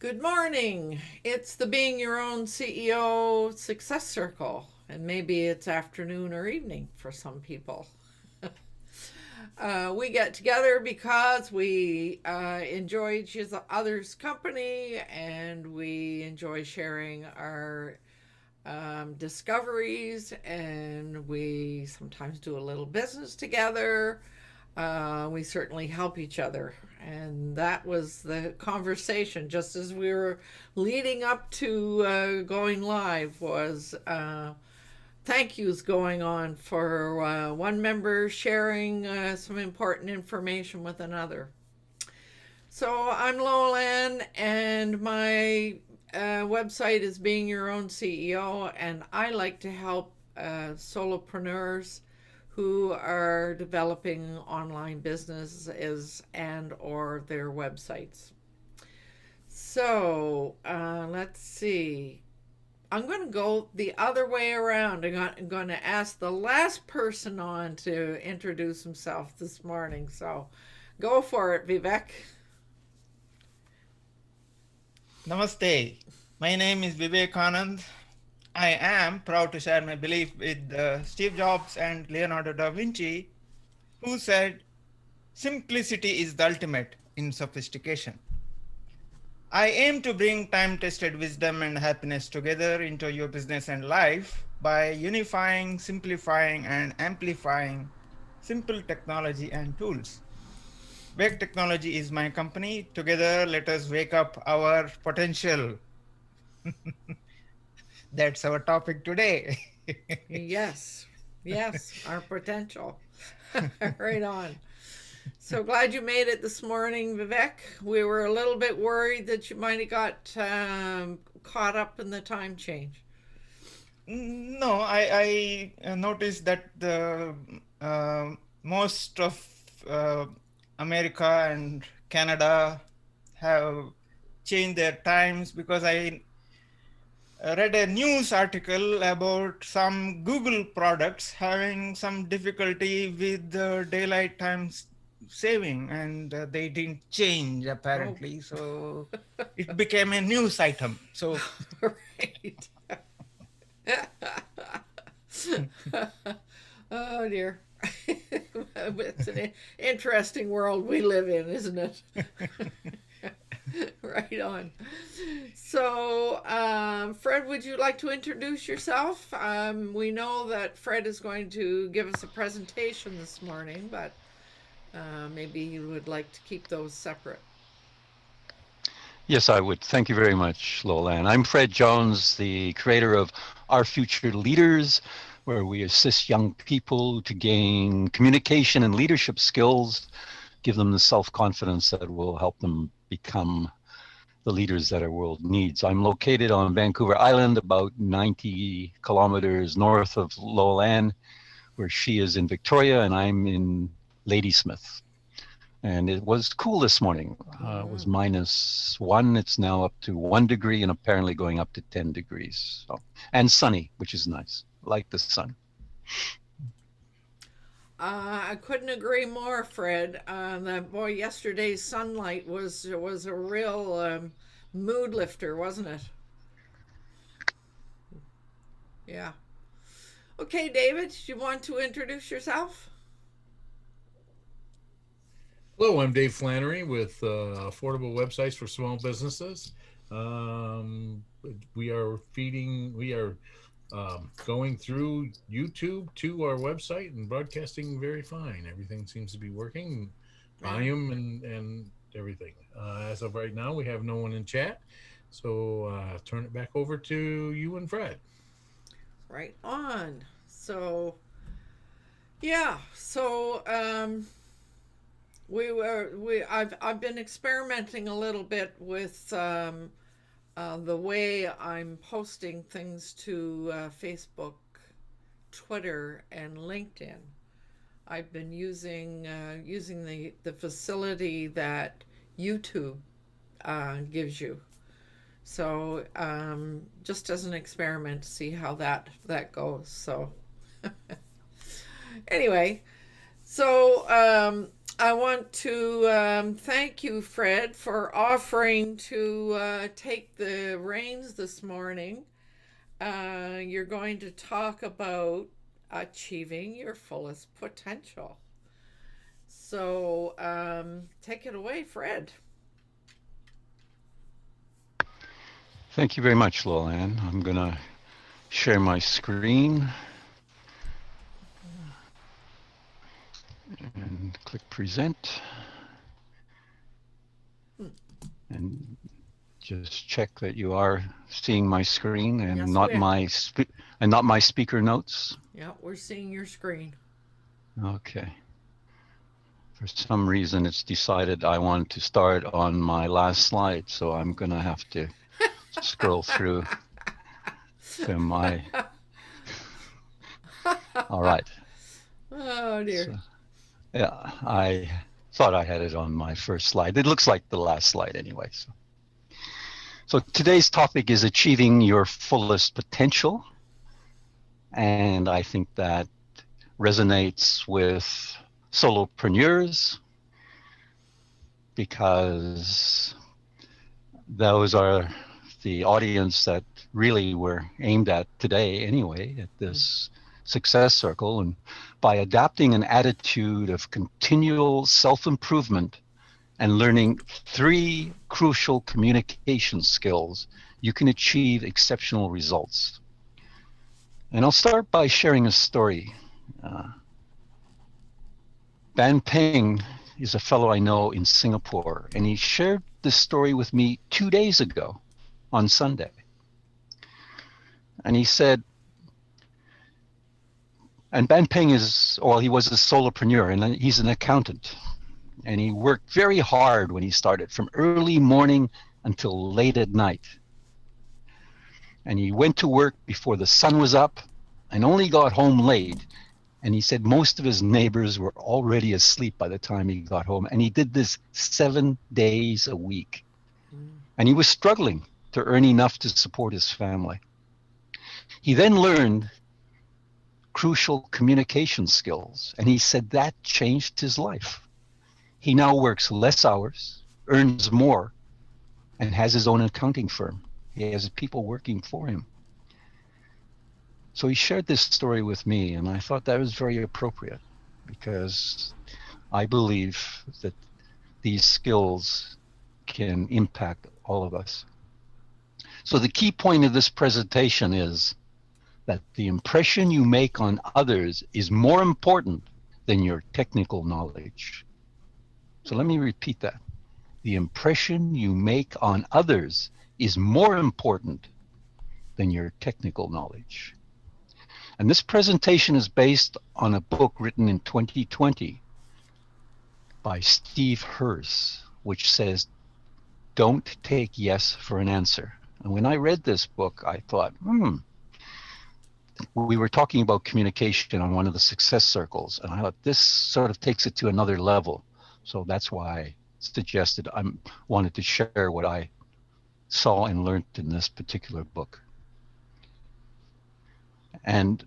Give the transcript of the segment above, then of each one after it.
Good morning. It's the Being Your Own CEO Success Circle, and maybe it's afternoon or evening for some people. We get together because we enjoy each other's company and we enjoy sharing our discoveries, and we sometimes do a little business together. We certainly help each other. And that was the conversation just as we were leading up to going live was thank yous going on for one member sharing some important information with another. So I'm LowellAnn, and my website is Being Your Own CEO, and I like to help solopreneurs who are developing online businesses and or their websites. So let's see. I'm going to go the other way around. I'm going to ask the last person on to introduce himself this morning. So go for it, Vivek. Namaste. My name is 𝐃𝐨𝐧'𝐭 I am proud to share my belief with Steve Jobs and Leonardo da Vinci, who said, "Simplicity is the ultimate in sophistication." I aim to bring time-tested wisdom and happiness together into your business and life by unifying, simplifying, and amplifying simple technology and tools. Wake Technology is my company. Together, let us wake up our potential. That's our topic today. Yes, our potential. Right on. So glad you made it this morning, Vivek. We were a little bit worried that you might have got caught up in the time change. No, I noticed that the most of America and Canada have changed their times, because I read a news article about some Google products having some difficulty with the daylight time saving, and they didn't change apparently. So it became a news item. So Right. Oh dear. It's an interesting world we live in, isn't it? Right on. So, Fred, would you like to introduce yourself? We know that Fred is going to give us a presentation this morning, but maybe you would like to keep those separate. Yes, I would. Thank you very much, LowellAnn. I'm Fred Jones, the creator of Our Future Leaders, where we assist young people to gain communication and leadership skills, give them the self-confidence that will help them become the leaders that our world needs. I'm located on Vancouver Island, about 90 kilometers north of LowellAnn, where she is in Victoria and I'm in Ladysmith. And it was cool this morning. It was -1. It's now up to 1 degree and apparently going up to 10 degrees. So, and sunny, which is nice. Like the sun. I couldn't agree more, Fred. Boy, yesterday's sunlight was a real mood lifter, wasn't it? Yeah. Okay, David, do you want to introduce yourself? Hello, I'm Dave Flannery with Affordable Websites for Small Businesses. We are going through YouTube to our website and broadcasting very fine. Everything seems to be working, volume and everything. As of right now, we have no one in chat, so turn it back over to you and Fred. Right on. So, yeah. So, I've been experimenting a little bit with the way I'm posting things to Facebook, Twitter, and LinkedIn. I've been using the facility that YouTube gives you. So just as an experiment to see how that goes. So anyway, so I want to thank you, Fred, for offering to take the reins this morning. You're going to talk about achieving your fullest potential. So take it away, Fred. Thank you very much, LowellAnn. I'm going to share my screen and click present. And just check that you are seeing my screen and Yes, not we are. my speaker notes. Yeah, we're seeing your screen. Okay. For some reason, it's decided I want to start on my last slide, so I'm going to have to scroll through to my. All right. Oh dear. So, yeah, I thought I had it on my first slide. It looks like the last slide anyway. So today's topic is achieving your fullest potential. And I think that resonates with solopreneurs because those are the audience that really we're aimed at today anyway, at this success circle. And by adapting an attitude of continual self-improvement and learning 3 crucial communication skills, you can achieve exceptional results. And I'll start by sharing a story. Ban Ping is a fellow I know in Singapore, and he shared this story with me 2 days ago on Sunday. And he said, and Ban Ping he was a solopreneur, and he's an accountant. And he worked very hard when he started, from early morning until late at night. And he went to work before the sun was up and only got home late. And he said most of his neighbors were already asleep by the time he got home. And he did this 7 days a week. And he was struggling to earn enough to support his family. He then learned crucial communication skills. And he said that changed his life. He now works less hours, earns more, and has his own accounting firm. He has people working for him. So he shared this story with me, and I thought that was very appropriate because I believe that these skills can impact all of us. So the key point of this presentation is that the impression you make on others is more important than your technical knowledge. So let me repeat that. The impression you make on others is more important than your technical knowledge. And this presentation is based on a book written in 2020 by Steve Herz, which says, don't take yes for an answer. And when I read this book, I thought, we were talking about communication on one of the success circles, and I thought this sort of takes it to another level. So that's why I suggested I wanted to share what I saw and learned in this particular book. And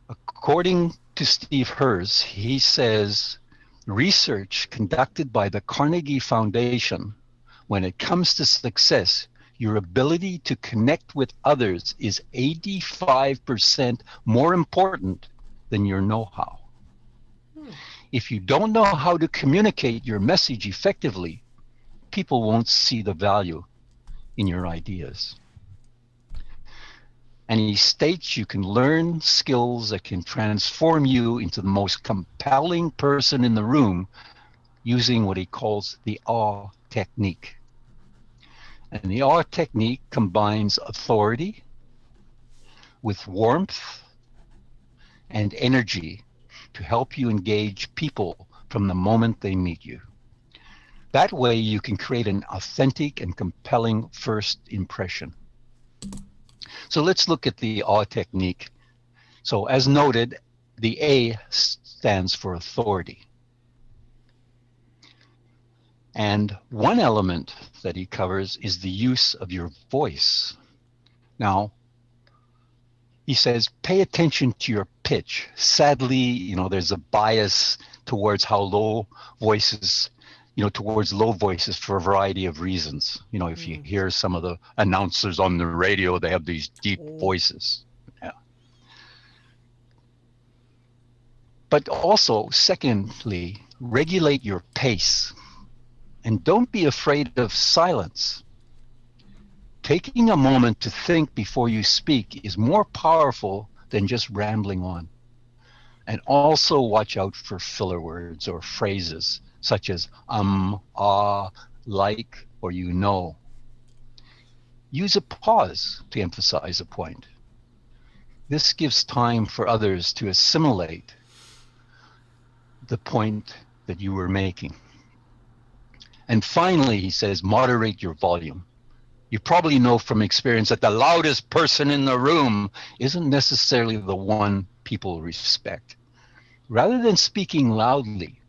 according to Steve Herz, he says research conducted by the Carnegie Foundation, when it comes to success, your ability to connect with others is 85% more important than your know-how. If you don't know how to communicate your message effectively, people won't see the value in your ideas. And he states you can learn skills that can transform you into the most compelling person in the room using what he calls the 𝐾𝐽 technique. And the 𝐾𝐽 technique combines authority with warmth and energy to help you engage people from the moment they meet you. That way you can create an authentic and compelling first impression. So let's look at the 𝐾𝐽 technique. So as noted, the A stands for authority. And one element that he covers is the use of your voice. Now, he says, pay attention to your pitch. Sadly, there's a bias towards how low voices, towards low voices for a variety of reasons. If you hear some of the announcers on the radio, they have these deep voices. Yeah. But also, secondly, regulate your pace. And don't be afraid of silence. Taking a moment to think before you speak is more powerful than just rambling on. And also watch out for filler words or phrases such as like, or Use a pause to emphasize a point. This gives time for others to assimilate the point that you were making. And finally, he says, moderate your volume. You probably know from experience that the loudest person in the room isn't necessarily the one people respect. Rather than speaking loudly,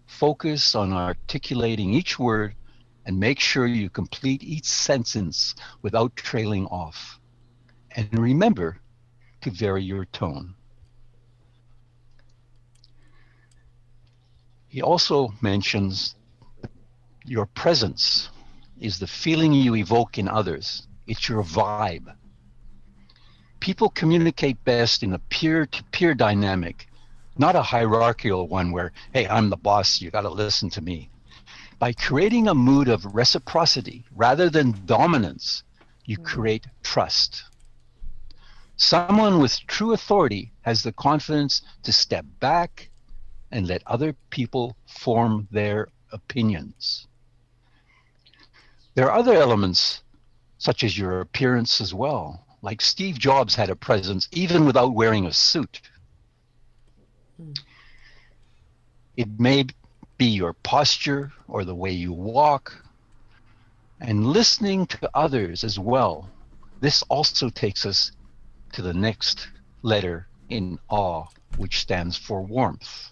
focus on articulating each word and make sure you complete each sentence without trailing off. And remember to vary your tone. He also mentions your presence is the feeling you evoke in others. It's your vibe. People communicate best in a peer-to-peer dynamic, not a hierarchical one where, hey, I'm the boss, you got to listen to me. By creating a mood of reciprocity rather than dominance, you create trust. Someone with true authority has the confidence to step back and let other people form their opinions. There are other elements, such as your appearance as well. Like Steve Jobs had a presence even without wearing a suit. It may be your posture or the way you walk, and listening to others as well. This also takes us to the next letter in awe, which stands for warmth.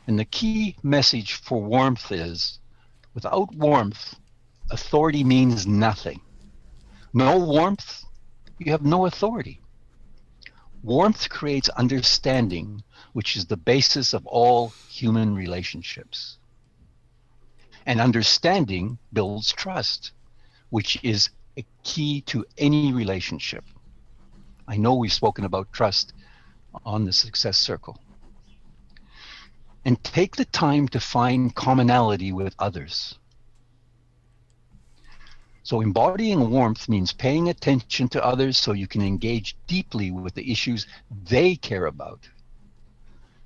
And the key message for warmth is, without warmth, authority means nothing. No warmth, you have no authority. Warmth creates understanding, which is the basis of all human relationships. And understanding builds trust, which is a key to any relationship. I know we've spoken about trust on the Success Circle. And take the time to find commonality with others. So embodying warmth means paying attention to others so you can engage deeply with the issues they care about.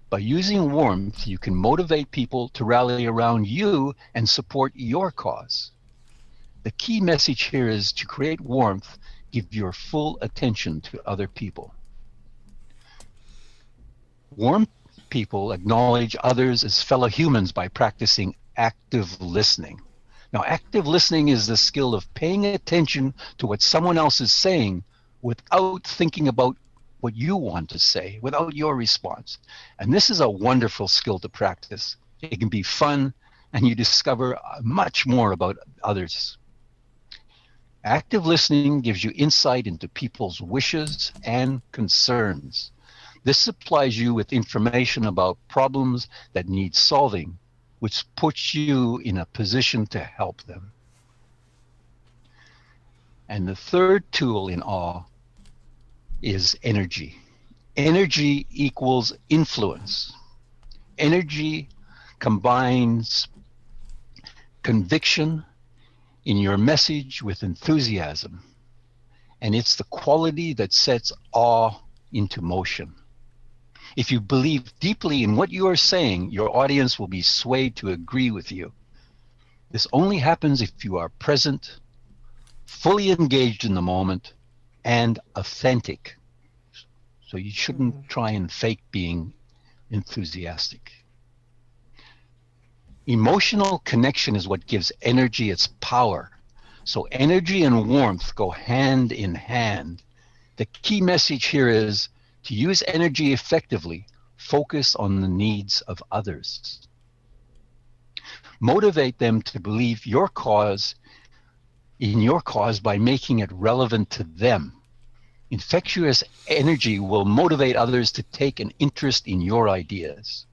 By using warmth, you can motivate people to rally around you and support your cause. The key message here is to create warmth, give your full attention to other people. Warm people acknowledge others as fellow humans by practicing active listening. Now, active listening is the skill of paying attention to what someone else is saying without thinking about what you want to say, without your response. And this is a wonderful skill to practice. It can be fun, and you discover much more about others. Active listening gives you insight into people's wishes and concerns. This supplies you with information about problems that need solving, which puts you in a position to help them. And the third tool in awe is energy. Energy equals influence. Energy combines conviction in your message with enthusiasm, and it's the quality that sets awe into motion. If you believe deeply in what you are saying, your audience will be swayed to agree with you. This only happens if you are present, fully engaged in the moment, and authentic. So you shouldn't try and fake being enthusiastic. Emotional connection is what gives energy its power. So energy and warmth go hand in hand. The key message here is to use energy effectively, focus on the needs of others. Motivate them to believe in your cause by making it relevant to them. Infectious energy will motivate others to take an interest in your ideas.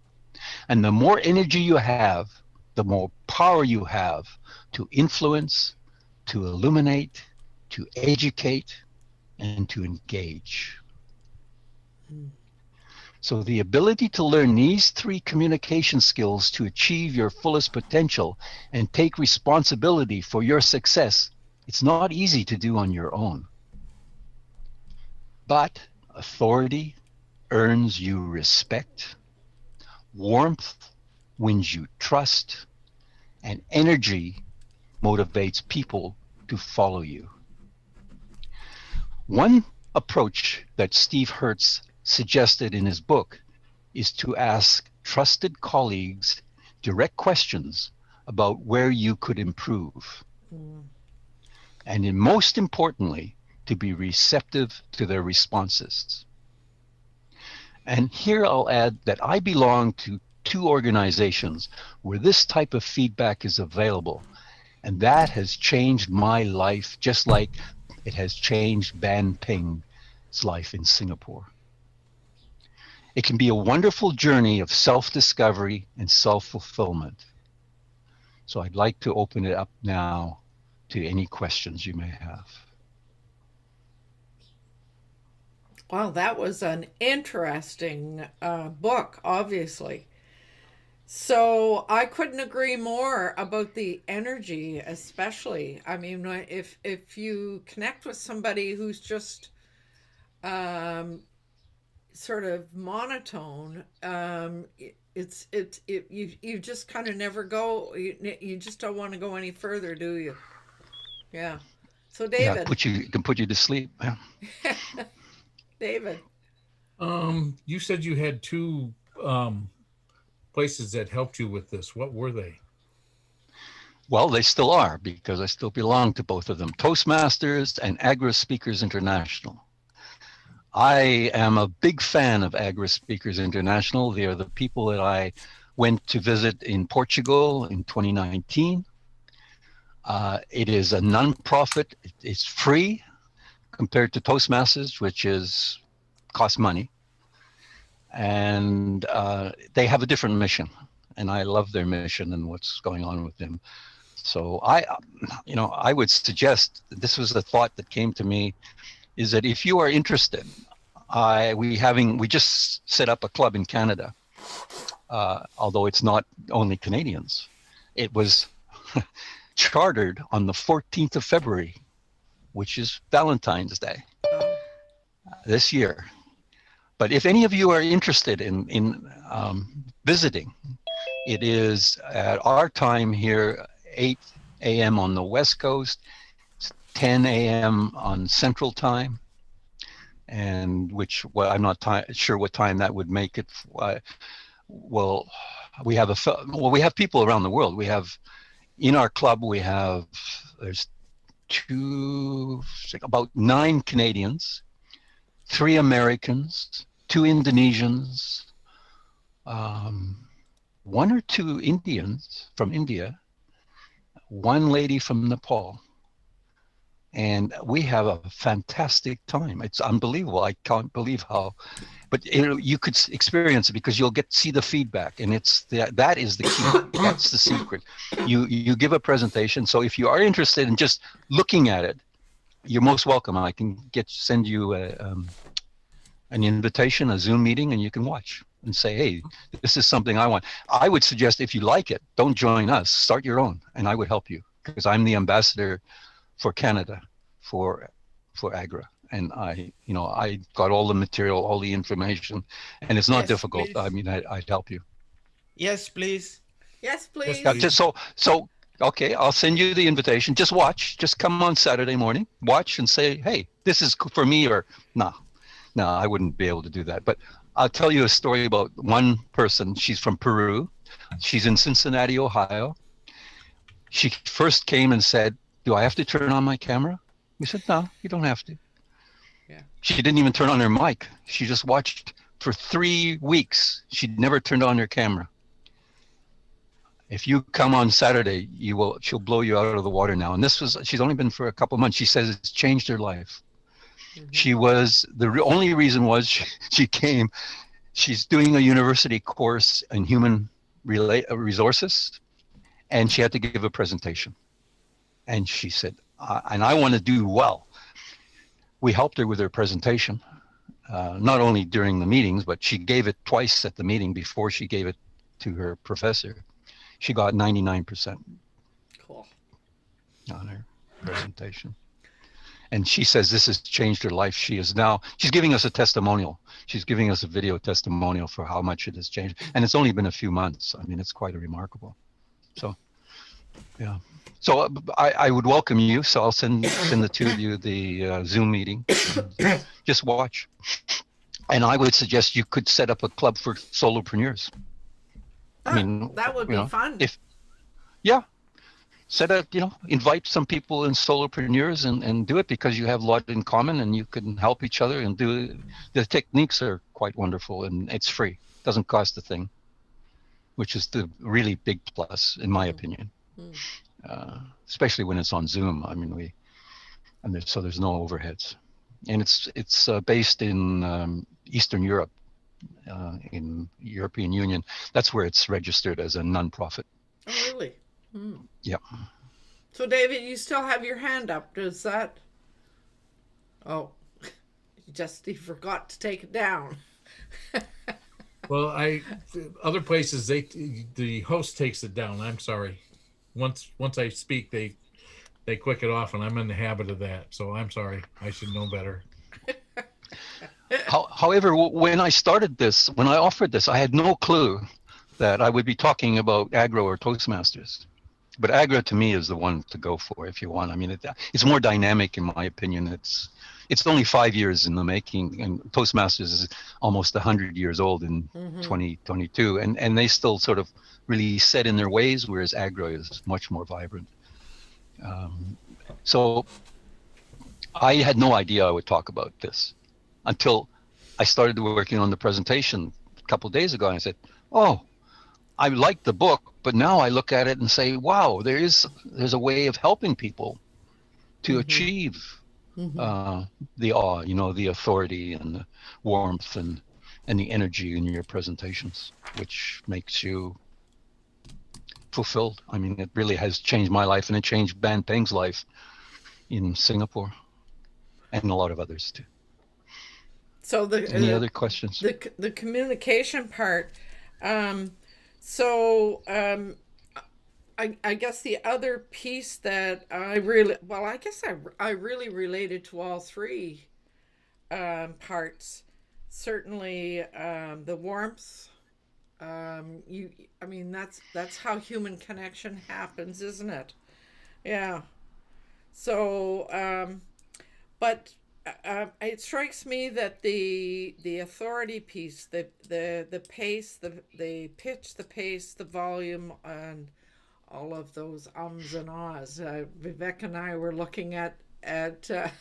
And the more energy you have, the more power you have to influence, to illuminate, to educate, and to engage. So the ability to learn these 3 communication skills to achieve your fullest potential and take responsibility for your success, it's not easy to do on your own. But authority earns you respect, warmth wins you trust, and energy motivates people to follow you. One approach that Steve Herz suggested in his book is to ask trusted colleagues direct questions about where you could improve. And most importantly, to be receptive to their responses. And here I'll add that I belong to 2 organizations where this type of feedback is available, and that has changed my life just like it has changed Ban Ping's life in Singapore. It can be a wonderful journey of self-discovery and self-fulfillment. So I'd like to open it up now to any questions you may have. Wow, that was an interesting book, obviously. So I couldn't agree more about the energy, especially. I mean, if you connect with somebody who's just sort of monotone, you just kind of never go. You just don't want to go any further, do you? Yeah. So David, can put you to sleep. Yeah. David. You said you had 2 places that helped you with this. What were they? Well, they still are, because I still belong to both of them, Toastmasters and Agra Speakers International. I am a big fan of Agra Speakers International. They are the people that I went to visit in Portugal in 2019. It is a non-profit. It's free compared to Toastmasters, which costs money. And they have a different mission, and I love their mission and what's going on with them. So I would suggest, this was the thought that came to me, is that if you are interested, we just set up a club in Canada, although it's not only Canadians. It was chartered on the 14th of February, which is Valentine's Day this year. But if any of you are interested in visiting, it is at our time here, 8 a.m. on the West Coast, 10 a.m. on Central Time, and I'm not sure what time that would make it. We have people around the world. We have in our club there's about 9 Canadians, 3 Americans, 2 Indonesians, 1 or 2 Indians from India, 1 lady from Nepal. And we have a fantastic time. It's unbelievable. I can't believe how, but you could experience it because you'll see the feedback, and that is the key. That's the secret. You give a presentation. So if you are interested in just looking at it, you're most welcome. I can send you an invitation, a Zoom meeting, and you can watch and say, hey, this is something I want. I would suggest, if you like it, don't join us, start your own, and I would help you, because I'm the ambassador for Canada for Agra, and I got all the material, all the information, and it's not difficult. Please. I mean, I'd help you. Yes, please. Yes, please. Okay, I'll send you the invitation. Just watch. Just come on Saturday morning, watch, and say, hey, this is for me, or no, I wouldn't be able to do that. But I'll tell you a story about one person. She's from Peru. She's in Cincinnati, Ohio. She first came and said, do I have to turn on my camera? We said, no, you don't have to. Yeah. She didn't even turn on her mic. She just watched for 3 weeks. She'd never turned on her camera. If you come on Saturday, she'll blow you out of the water now. And she's only been for a couple of months. She says it's changed her life. She was, only reason was she came, she's doing a university course in human resources, and she had to give a presentation. And she said, and I want to do well. We helped her with her presentation, not only during the meetings, but she gave it twice at the meeting before she gave it to her professor. She got 99% Cool. on her presentation. And she says this has changed her life. She's giving us a testimonial. She's giving us a video testimonial for how much it has changed. And it's only been a few months. I mean, it's quite remarkable. So, yeah. So I would welcome you. So I'll send the two of you the Zoom meeting. Just watch. And I would suggest you could set up a club for solopreneurs. I mean, that would be fun. Set up, invite some people in solopreneurs and do it, because you have a lot in common and you can help each other and do. The techniques are quite wonderful and it's free. Doesn't cost a thing, which is the really big plus in my opinion. Especially when it's on Zoom. I mean, there's no overheads, and it's based in Eastern Europe, in European Union. That's where it's registered as a non-profit. Oh, really? Yeah. So, David, you still have your hand up. Does that? Oh, he forgot to take it down. Well, other places the host takes it down. I'm sorry. Once I speak, they click it off, and I'm in the habit of that. So I'm sorry. I should know better. However, when I started this, when I offered this, I had no clue that I would be talking about aggro or Toastmasters. But aggro to me is the one to go for if you want. I mean, it's more dynamic in my opinion. It's only 5 years in the making, and Toastmasters is almost 100 years old in 2022, and they still sort of really set in their ways, whereas aggro is much more vibrant. So I had no idea I would talk about this until I started working on the presentation a couple of days ago, and I said, oh, I liked the book, but now I look at it and say, wow, there's a way of helping people to achieve the awe, the authority and the warmth and the energy in your presentations, which makes you fulfilled. I mean, it really has changed my life, and it changed Ban Peng's life in Singapore, and a lot of others too. So any other questions? The communication part. I guess the other piece that I really related to all three parts. Certainly the warmth. That's how human connection happens, isn't it? Yeah. So, but it strikes me that the authority piece, the pace, the pitch, the pace, the volume, and all of those ums and ahs. Vivek and I were looking at the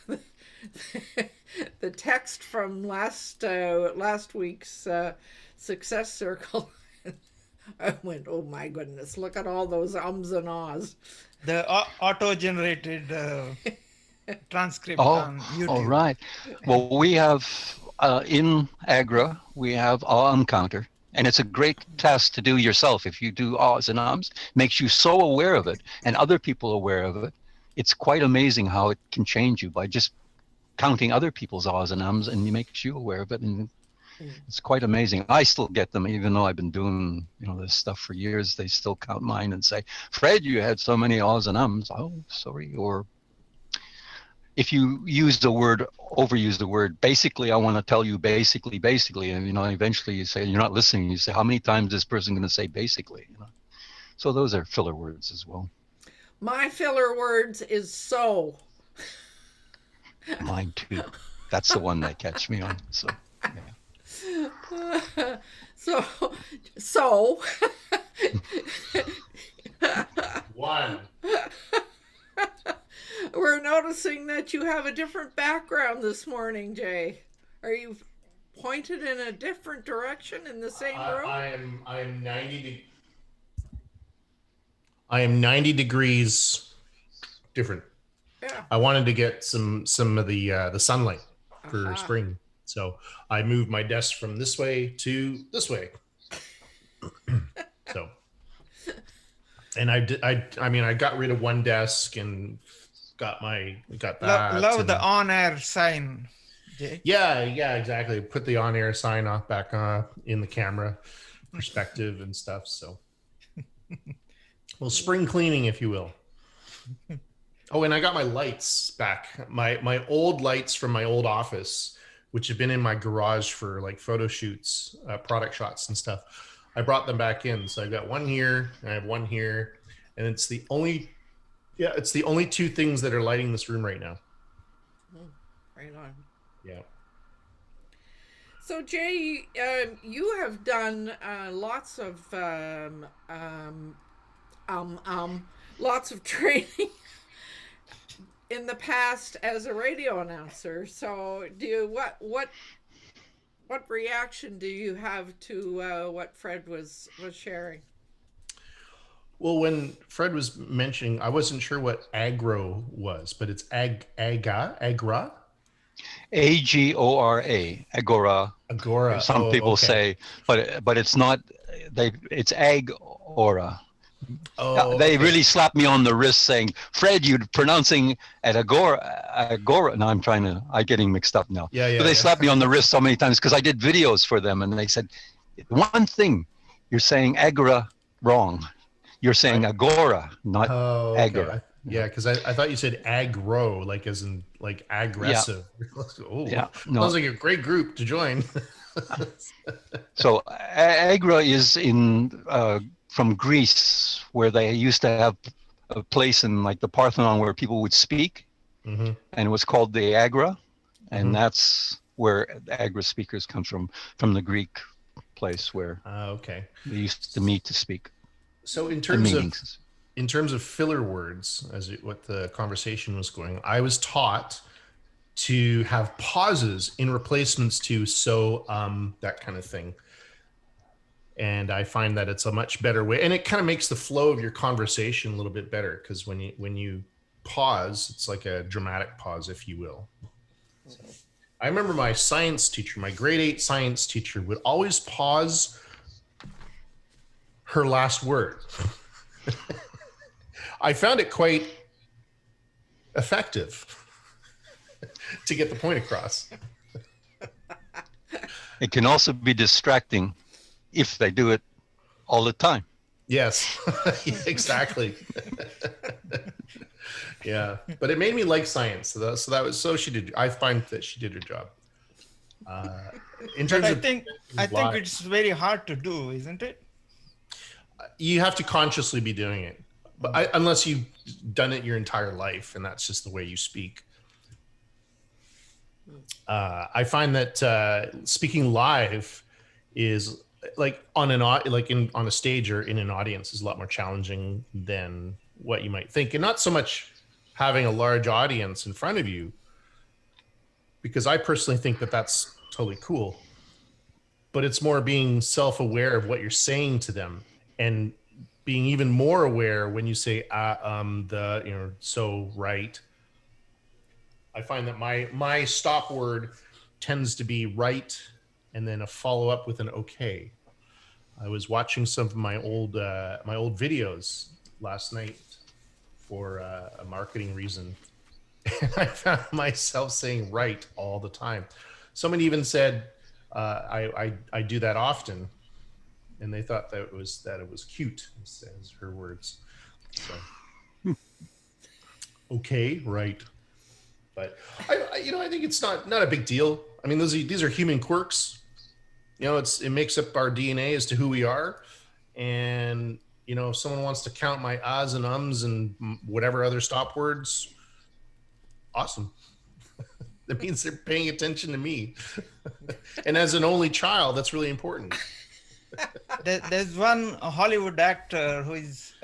text from last week's Success Circle. I went, oh my goodness, look at all those ums and ahs. The auto-generated transcript on YouTube. All right. Well, we have in Agra, we have counter, and it's a great task to do yourself. If you do ahs and ums, makes you so aware of it, and other people aware of it. It's quite amazing how it can change you by just counting other people's ahs and ums, and it makes you aware of it. And it's quite amazing. I still get them, even though I've been doing this stuff for years. They still count mine and say, "Fred, you had so many ahs and ums." Oh, sorry. Or if you overuse the word, basically, I want to tell you basically, and eventually you say you're not listening. You say, how many times is this person going to say basically? So those are filler words as well. My filler words is so. Mine too. That's the one that catch me on. So. Yeah. So One. We're noticing that you have a different background this morning, Jay. Are you pointed in a different direction in the same room? I am 90 degrees different. Yeah. I wanted to get some of the sunlight for Aha. spring. So I moved my desk from this way to this way. So, and I mean, I got rid of one desk and got that. Love and- the on-air sign, Jay. Yeah, exactly. Put the on-air sign off back in the camera perspective and stuff. So, well, spring cleaning, if you will. Oh, and I got my lights back. My old lights from my old office, which have been in my garage for like photo shoots, product shots and stuff. I brought them back in. So I've got one here and I have one here, and it's the only two things that are lighting this room right now. Right on. Yeah. So Jay, you have done lots of training in the past as a radio announcer. So do you what reaction do you have to what Fred was sharing? Well, when Fred was mentioning, I wasn't sure what agro was, but it's agra. AGORA, agora. Agora. Some people okay. say, but it's not. It's agora. Oh, They okay. really slapped me on the wrist saying, "Fred, you're pronouncing at agora." No, I'm getting mixed up now. Yeah. But they slapped me on the wrist so many times because I did videos for them, and they said, "One thing, you're saying agora wrong. You're saying agora, not Oh, okay. agora." Yeah, because I thought you said agro, like as in like aggressive. Oh, Yeah, no. Sounds like a great group to join. So Agra is in from Greece, where they used to have a place in like the Parthenon where people would speak, Mm-hmm. and it was called the Agra, and Mhm. that's where the Agra speakers come from the Greek place where Okay. they used to meet to speak. So in And terms of meetings. filler words, what the conversation was going, I was taught to have pauses in replacements to so, that kind of thing. And I find that it's a much better way, and it kind of makes the flow of your conversation a little bit better, because when you pause, it's like a dramatic pause, if you will. So, I remember my science teacher, my grade 8 science teacher, would always pause her last word. I found it quite effective to get the point across. It can also be distracting if they do it all the time. Yes, exactly. Yeah, but it made me like science. She did. I find that she did her job. In But terms I of, think it's very hard to do, isn't it? you have to consciously be doing it, but unless you've done it your entire life, and that's just the way you speak. I find that speaking live is like on a stage or in an audience is a lot more challenging than what you might think, and not so much having a large audience in front of you, because I personally think that that's totally cool, but it's more being self-aware of what you're saying to them, and being even more aware when you say so right. I find that my stop word tends to be right, and then a follow up with an okay. I was watching some of my old videos last night for a marketing reason, and I found myself saying right all the time. Somebody even said I do that often, and they thought that it was cute, as her words. So, okay, right. But I think it's not a big deal. I mean, these are human quirks. It makes up our DNA as to who we are. And if someone wants to count my ahs and ums and whatever other stop words, awesome. That means they're paying attention to me. And as an only child, that's really important. There's one Hollywood actor who is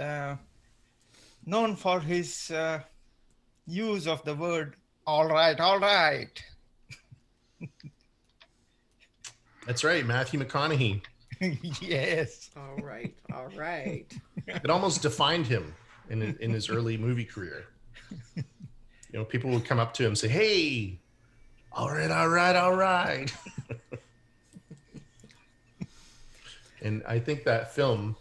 known for his use of the word all right. That's right, Matthew McConaughey. Yes. All right. It almost defined him in his early movie career. People would come up to him and say, "Hey, All right, all right, all right. And I think that film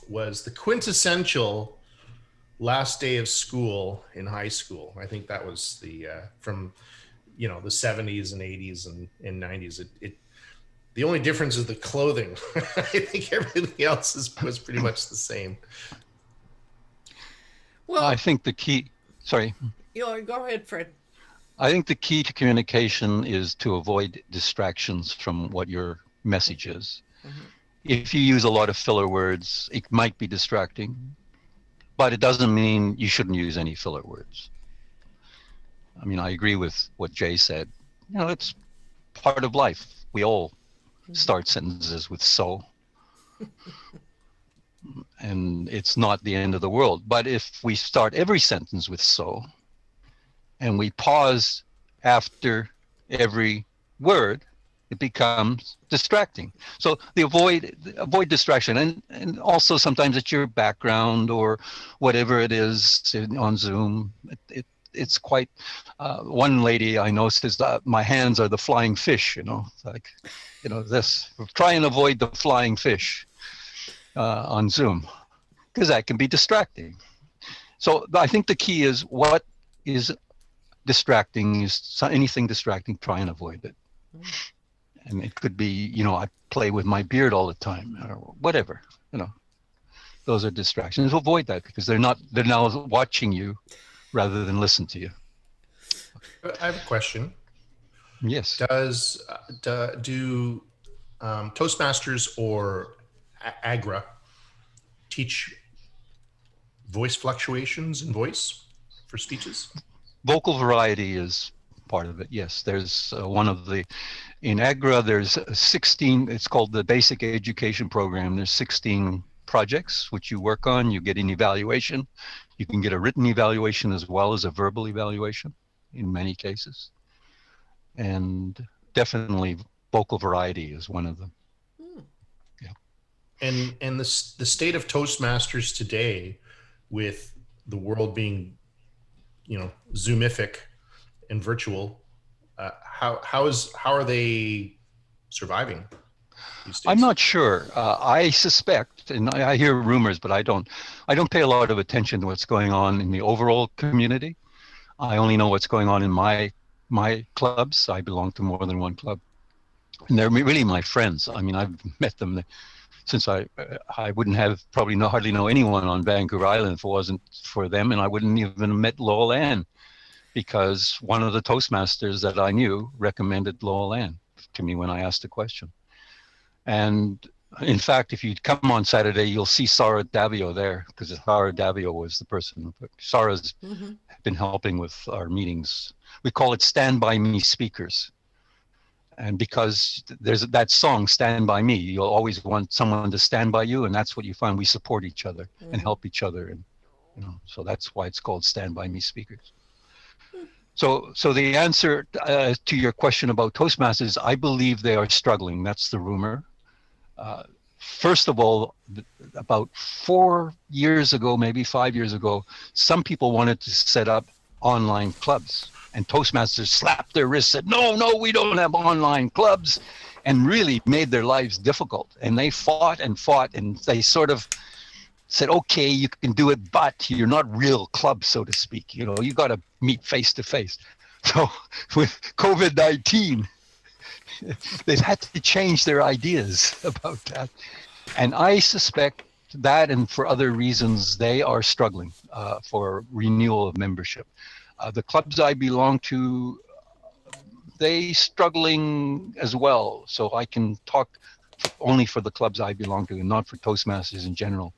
was the quintessential last day of school in high school. I think that was the from the 70s and 80s and 90s. The only difference is the clothing. I think everything else was pretty much the same. Well, I think the key, sorry. Go ahead, Fred. I think the key to communication is to avoid distractions from what your message is. Mm-hmm. If you use a lot of filler words, it might be distracting, but it doesn't mean you shouldn't use any filler words. I mean, I agree with what Jay said. It's part of life. We all start sentences with so. And it's not the end of the world. But if we start every sentence with so, and we pause after every word, it becomes distracting. So avoid distraction, and also sometimes it's your background or whatever it is on Zoom. It's quite. One lady I know says that my hands are the flying fish. This. Try and avoid the flying fish on Zoom, because that can be distracting. So I think the key is what is distracting is anything distracting. Try and avoid it. And it could be, I play with my beard all the time or whatever, those are distractions. Avoid that because they're now watching you rather than listen to you. I have a question. Yes. Do Toastmasters or AGRA teach voice fluctuations in voice for speeches? Vocal variety is part of it. Yes, there's in AGRA, there's 16, it's called the Basic Education Program. There's 16 projects which you work on. You get an evaluation. You can get a written evaluation as well as a verbal evaluation in many cases. And definitely vocal variety is one of them. Yeah. And the state of Toastmasters today, with the world being, Zoomific and virtual, how are they surviving these days? I'm not sure. I suspect, and I hear rumors, but I don't pay a lot of attention to what's going on in the overall community. I only know what's going on in my clubs. I belong to more than one club, and they're really my friends. I mean, I've met them since I wouldn't have hardly know anyone on Vancouver Island if it wasn't for them, and I wouldn't even have met LowellAnn, because one of the Toastmasters that I knew recommended LowellAnn to me when I asked a question. And in fact, if you come on Saturday, you'll see Sarah Davio there, because Sarah Davio was the person. Sarah's been helping with our meetings. We call it Stand By Me Speakers. And because there's that song, Stand By Me, you'll always want someone to stand by you. And that's what you find. We support each other and help each other. And, so that's why it's called Stand By Me Speakers. So the answer to your question about Toastmasters, I believe they are struggling. That's the rumor. First of all, about 4 years ago, maybe 5 years ago, some people wanted to set up online clubs, and Toastmasters slapped their wrists, said, no, we don't have online clubs, and really made their lives difficult. And they fought, and they sort of said, okay, you can do it, but you're not real clubs, so to speak. You got to meet face to face. So with COVID-19, they've had to change their ideas about that. And I suspect that, and for other reasons, they are struggling for renewal of membership. The clubs I belong to, they struggling as well. So I can talk only for the clubs I belong to and not for Toastmasters in general.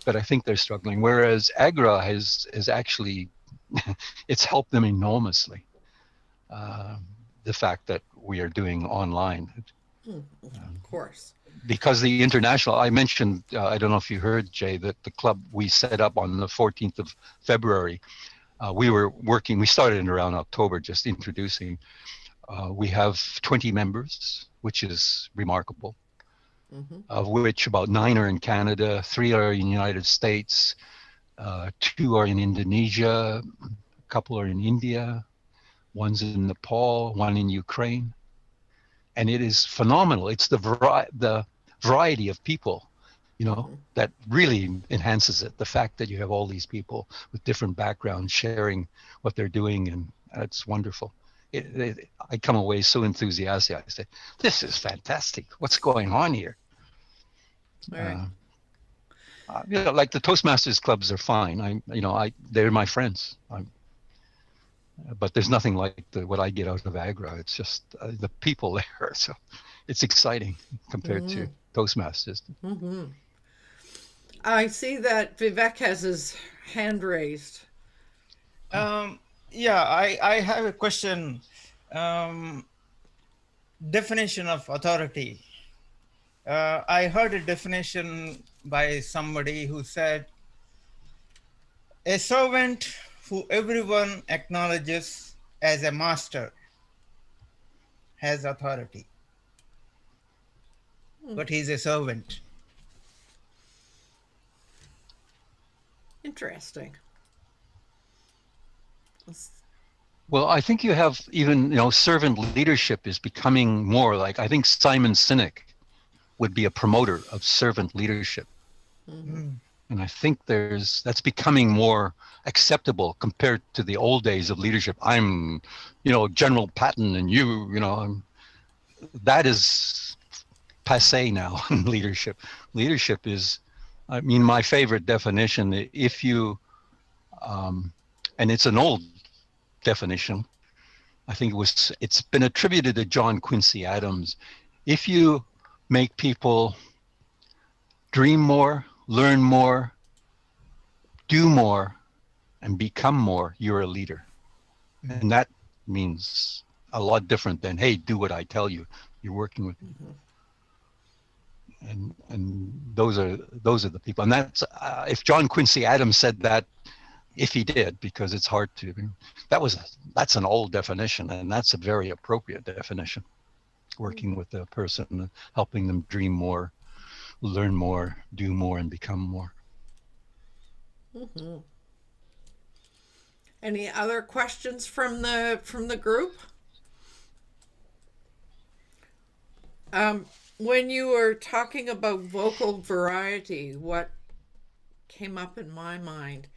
But I think they're struggling. Whereas AGRA has actually, it's helped them enormously. The fact that we are doing online. Of course. Because the international, I mentioned, I don't know if you heard, Jay, that the club we set up on the 14th of February, we started in around October, just introducing. We have 20 members, which is remarkable, of which about 9 are in Canada, 3 are in the United States, 2 are in Indonesia, a couple are in India, One's in Nepal, one in Ukraine. And it is phenomenal. It's the variety of people, you know, that really enhances it. The fact that you have all these people with different backgrounds sharing what they're doing, and it's wonderful. I come away so enthusiastic. I say, this is fantastic. What's going on here? Right. You know, like the Toastmasters clubs are fine. They're my friends. But there's nothing like what I get out of AGRA. It's just the people there. So it's exciting compared to Toastmasters. Mm-hmm. I see that Vivek has his hand raised. Yeah, I have a question. Definition of authority. I heard a definition by somebody who said, a servant who everyone acknowledges as a master has authority, but he's a servant. Interesting. Well, I think you have even, you know, servant leadership is becoming more like, I think Simon Sinek would be a promoter of servant leadership. Mm-hmm. And I think that's becoming more acceptable compared to the old days of leadership. I'm, you know, General Patton, and you know, that is passé now in leadership. Leadership is, I mean, my favorite definition, if you, and it's an old definition, I think it's been attributed to John Quincy Adams. If you make people dream more, learn more, do more, and become more, you're a leader. And that means a lot different than, hey, do what I tell you. You're working with people. And those are the people. And that's if John Quincy Adams said that, if he did, because it's hard to, that's an old definition, and that's a very appropriate definition. Working with a person, helping them dream more, learn more, do more, and become more. Mm-hmm. Any other questions from the group? When you were talking about vocal variety, what came up in my mind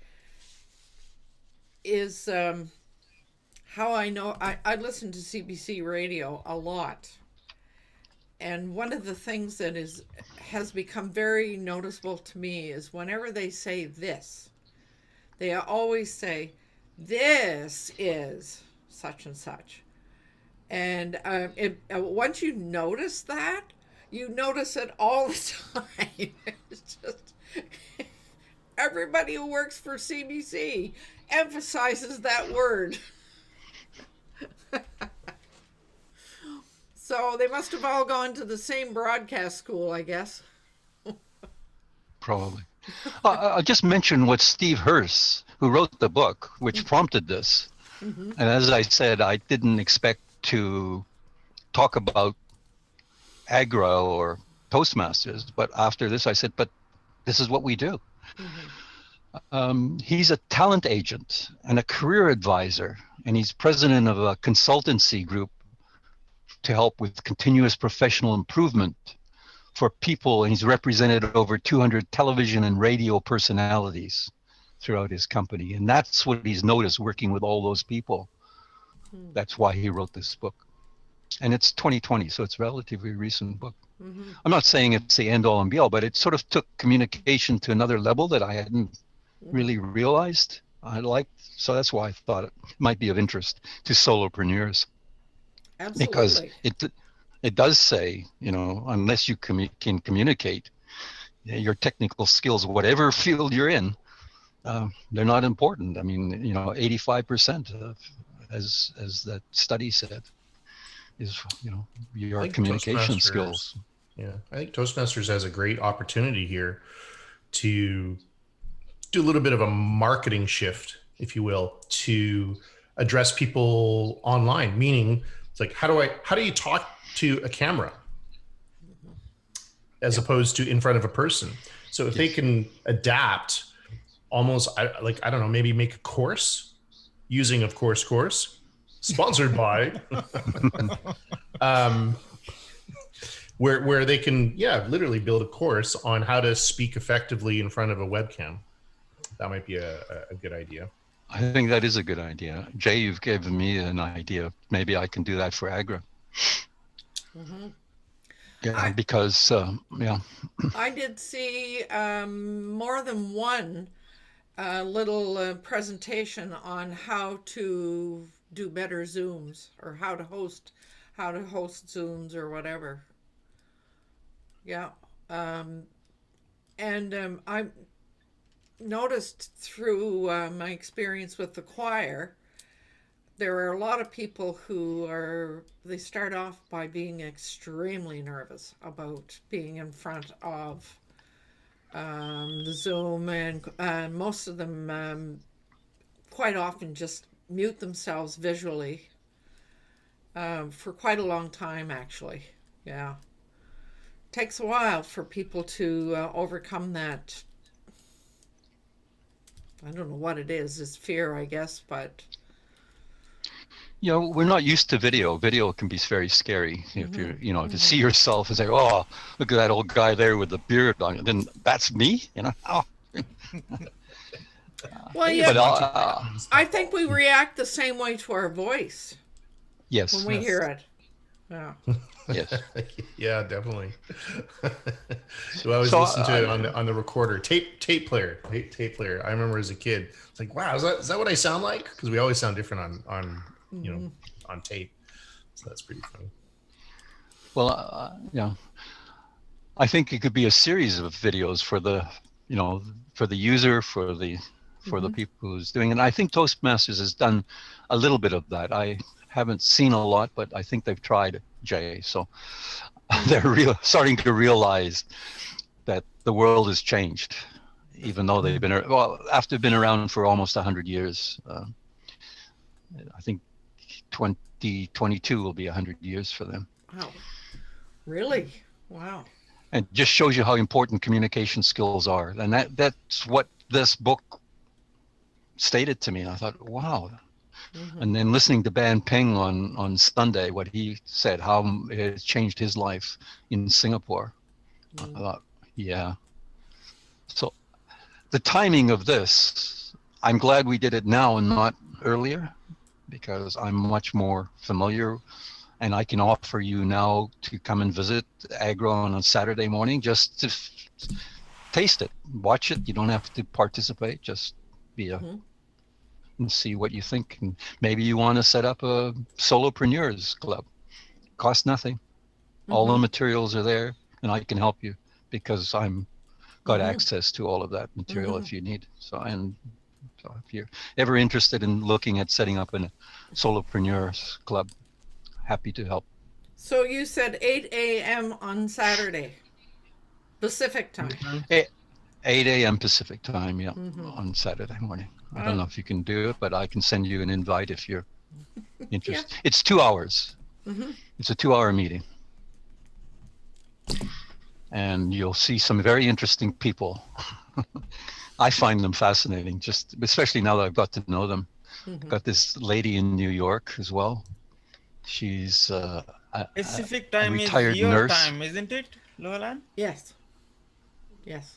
is how I know I listen to CBC radio a lot. And one of the things that has become very noticeable to me is whenever they say this, they always say, this is such and such. And once you notice that, you notice it all the time. It's just everybody who works for CBC emphasizes that word. So they must have all gone to the same broadcast school, I guess. Probably. I'll just mention what Steve Herz, who wrote the book, which prompted this. Mm-hmm. And as I said, I didn't expect to talk about AGRA or Toastmasters, but after this I said, but this is what we do. Mm-hmm. He's a talent agent and a career advisor, and he's president of a consultancy group to help with continuous professional improvement for people, and he's represented over 200 television and radio personalities throughout his company, and that's what he's noticed working with all those people. That's why he wrote this book, and it's 2020, so it's a relatively recent book. Mm-hmm. I'm not saying it's the end all and be all, but it sort of took communication to another level that I hadn't really realized I liked, so that's why I thought it might be of interest to solopreneurs. Absolutely. Because it does say, you know, unless you can communicate, your technical skills, whatever field you're in, they're not important. I mean, you know, 85%, as that study said, is, you know, your communication skills. Yeah, I think Toastmasters has a great opportunity here to do a little bit of a marketing shift, if you will, to address people online, meaning it's like, how do you talk to a camera as opposed to in front of a person? So if they can adapt almost, I don't know, maybe make a course using, of course, sponsored by, where they can, literally build a course on how to speak effectively in front of a webcam. That might be a good idea. I think that is a good idea. Jay, you've given me an idea. Maybe I can do that for Agra. Yeah, because, I did see more than one little presentation on how to do better Zooms, or how to host Zooms or whatever. Yeah. I noticed through my experience with the choir, there are a lot of people who they start off by being extremely nervous about being in front of the Zoom, and most of them quite often just mute themselves visually for quite a long time, actually. Yeah. Takes a while for people to overcome that. I don't know what it is. It's fear, I guess, but... we're not used to video. Video can be very scary. If you're, to see yourself and say, "Oh, look at that old guy there with the beard on," then that's me, Oh. Well, yeah, But I think we react the same way to our voice yes, when we hear it. Yeah. yes. Yeah, definitely. So I always listen to it on the recorder, tape player. I remember as a kid, it's like, wow, is that what I sound like? Because we always sound different on on tape. So that's pretty funny. Well, I think it could be a series of videos for the, for the user, for the people who's doing it. And I think Toastmasters has done a little bit of that. I haven't seen a lot, but I think they've tried, Jay. So they're starting to realize that the world has changed, even though they've been, after been around for almost 100 years. I think 2022 will be 100 years for them. Wow. Really? Wow. And just shows you how important communication skills are. And that's what this book stated to me. And I thought, wow. And then listening to Ban Ping on Sunday, what he said, how it has changed his life in Singapore. I thought, yeah. So the timing of this, I'm glad we did it now and not earlier, because I'm much more familiar, and I can offer you now to come and visit Agra on a Saturday morning, just to taste it, watch it. You don't have to participate, just be and see what you think. And maybe you want to set up a solopreneurs club. Costs nothing. All the materials are there, and I can help you because I'm got access to all of that material if you need. So if you're ever interested in looking at setting up a solopreneurs club, happy to help. So you said 8 a.m. on Saturday, Pacific time. 8 a.m. Pacific time, on Saturday morning. I don't know if you can do it, but I can send you an invite if you're interested. It's 2 hours. It's a 2-hour meeting. And you'll see some very interesting people. I find them fascinating, just especially now that I've got to know them. Got this lady in New York as well. She's Pacific a time is retired your nurse. time, isn't it, LowellAnn? Yes. Yes.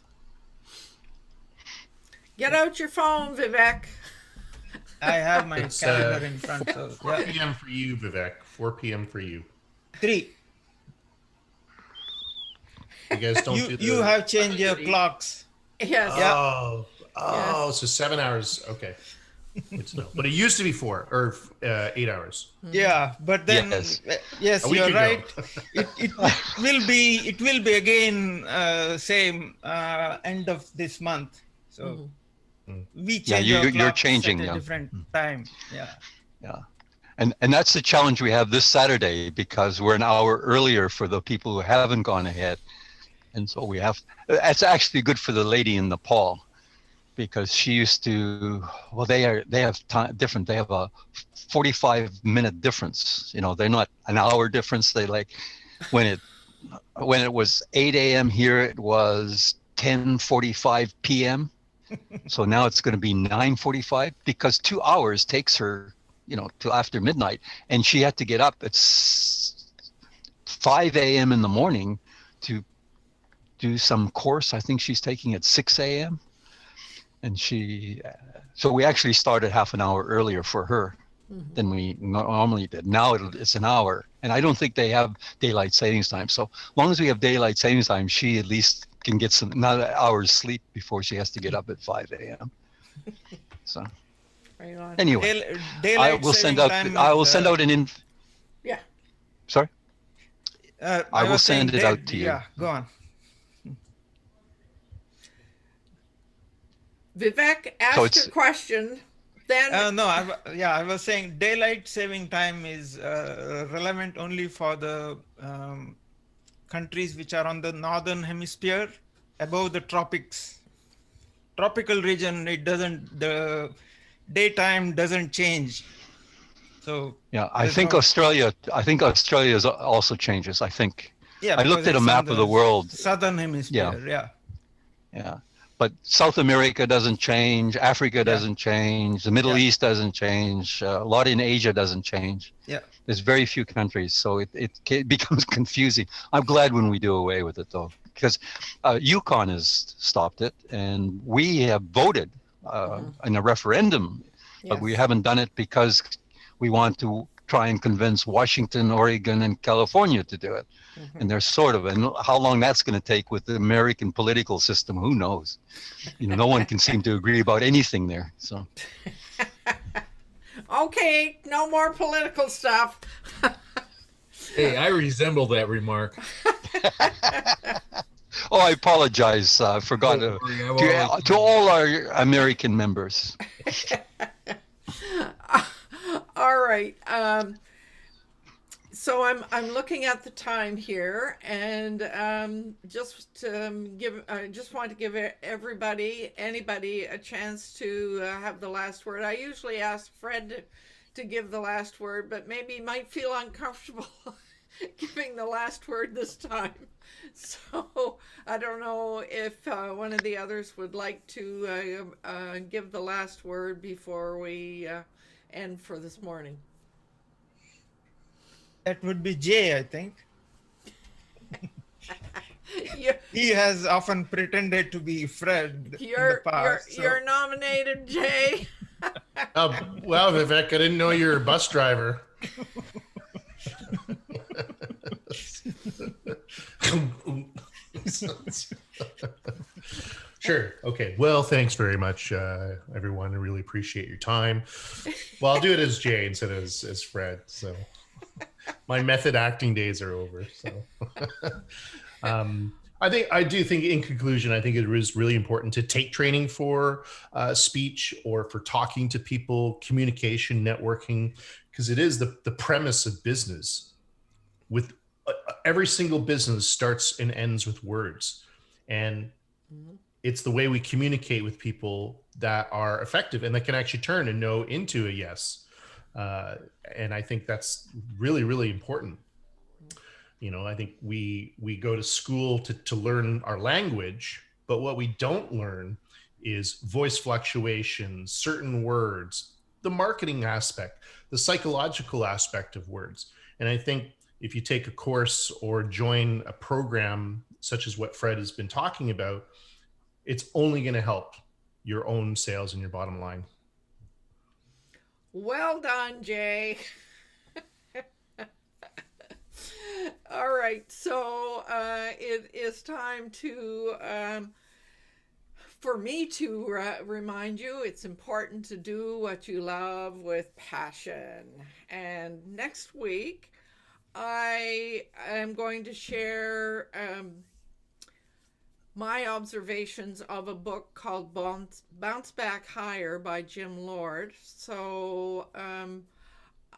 Get out your phone, Vivek. I have my It's, calendar in front. So 4 p.m. for you, Vivek. 4 p.m. for you. 3. You guys don't do the... You have changed your clocks. Yes. So 7 hours. Okay. Good to know. But it used to be 4 or 8 hours. Yeah, but then yes, A week you're ago. right. It will be again same end of this month. So we change our you're clocks changing, at a different time. Yeah. And that's the challenge we have this Saturday, because we're an hour earlier for the people who haven't gone ahead. And so we have, it's actually good for the lady in Nepal, because she used to, well, they have time different. They have a 45-minute difference. They're not an hour difference. They when it was 8 a.m. here, it was 10:45 p.m. So now it's going to be 9:45, because 2 hours takes her, till after midnight, and she had to get up at 5 a.m. in the morning to do some course. I think she's taking at 6 a.m. And so we actually started half an hour earlier for her than we normally did. Now it's an hour, and I don't think they have daylight savings time. So long as we have daylight savings time, she at least can get another hour's sleep before she has to get up at 5 a.m. So Right on. anyway, Daylight I will send saving out. time I will is, send out an Yeah. Sorry. I will was saying send it out to you. Yeah, go on. Vivek, ask it's- your question. Then No, I was saying daylight saving time is relevant only for the countries which are on the northern hemisphere, above the tropics. Tropical region, the daytime doesn't change. So Yeah, I there's think no- Australia also changes. I think. yeah, I looked because at a it's map on of the world. Southern hemisphere, yeah. Yeah, but South America doesn't change. Africa doesn't change. The Middle East doesn't change. A lot in Asia doesn't change. Yeah. There's very few countries, so it becomes confusing. I'm glad when we do away with it, though, because Yukon has stopped it, and we have voted in a referendum, but we Yes. haven't done it because we want to try and convince Washington, Oregon, and California to do it. And they're and how long that's going to take with the American political system, who knows? No one can seem to agree about anything there. So, okay, no more political stuff. Hey, I resemble that remark. oh, I apologize. I forgot Don't worry, to all our American members. All right. So I'm looking at the time here, and just want to give anybody a chance to have the last word. I usually ask Fred to give the last word, but maybe he might feel uncomfortable giving the last word this time. So I don't know if one of the others would like to give the last word before we end for this morning. That would be Jay, I think. You- He has often pretended to be Fred in the past. You're nominated, Jay. Well, Vivek, I didn't know you were a bus driver. Sure. Okay. Well, thanks very much, everyone. I really appreciate your time. Well, I'll do it as Jay instead of as Fred. So my method acting days are over. So I do think in conclusion, I think it is really important to take training for speech or for talking to people, communication, networking, because it is the premise of business. With every single business starts and ends with words, and it's the way we communicate with people that are effective and that can actually turn a no into a yes. And I think that's really, really important. I think we go to school to learn our language, but what we don't learn is voice fluctuations, certain words, the marketing aspect, the psychological aspect of words. And I think if you take a course or join a program such as what Fred has been talking about, it's only going to help your own sales and your bottom line. Well done, Jay. All right, so it is time for me to remind you it's important to do what you love with passion. And next week, I am going to share my observations of a book called Bounce Back Higher by Jim Lord. So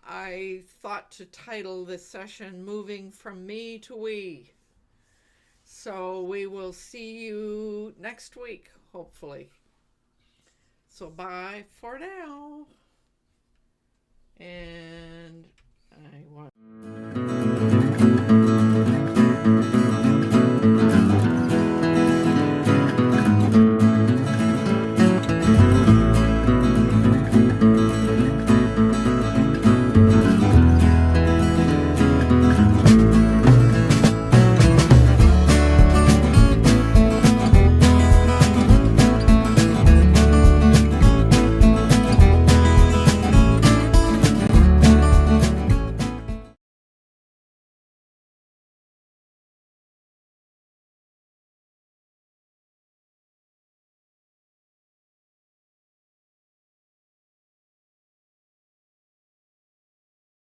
I thought to title this session Moving from Me to We. So we will see you next week, hopefully. So bye for now. And I want